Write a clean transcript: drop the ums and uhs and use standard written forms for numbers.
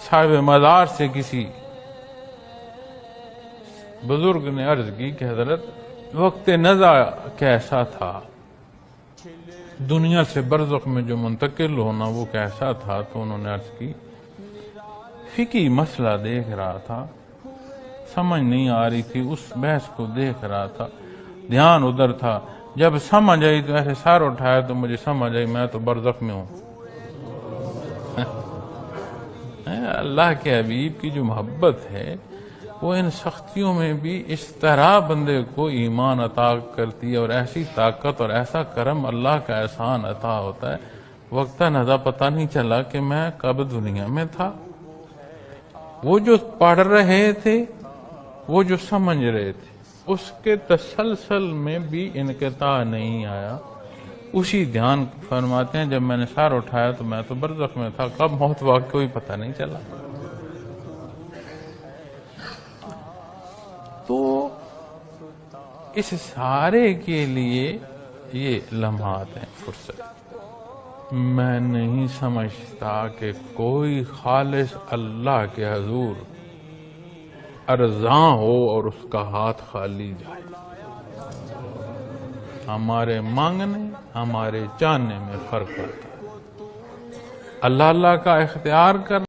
صاحب مزار سے کسی بزرگ نے عرض کی کہ حضرت وقت نزع کیسا تھا، دنیا سے برزخ میں جو منتقل ہونا وہ کیسا تھا؟ تو انہوں نے عرض کی فقہی مسئلہ دیکھ رہا تھا، سمجھ نہیں آ رہی تھی، اس بحث کو دیکھ رہا تھا، دھیان ادھر تھا، جب سمجھ آئی تو ایسے سر اٹھایا تو مجھے سمجھ آئی میں تو برزخ میں ہوں۔ اللہ کے حبیب کی جو محبت ہے وہ ان سختیوں میں بھی اس طرح بندے کو ایمان عطا کرتی ہے، اور ایسی طاقت اور ایسا کرم اللہ کا احسان عطا ہوتا ہے، وقت نزا پتہ نہیں چلا کہ میں کب دنیا میں تھا۔ وہ جو پڑھ رہے تھے، وہ جو سمجھ رہے تھے، اس کے تسلسل میں بھی انقطاع نہیں آیا۔ اسی دھیان فرماتے ہیں جب میں نے سر اٹھایا تو میں تو برزخ میں تھا، کب موت واقع کوئی پتہ نہیں چلا۔ تو اس سارے کے لیے یہ لمحات ہیں فرصت۔ میں نہیں سمجھتا کہ کوئی خالص اللہ کے حضور ارزاں ہو اور اس کا ہاتھ خالی جائے۔ ہمارے مانگنے ہمارے چاہنے میں فرق پڑتا ہے۔ اللہ کا اختیار کر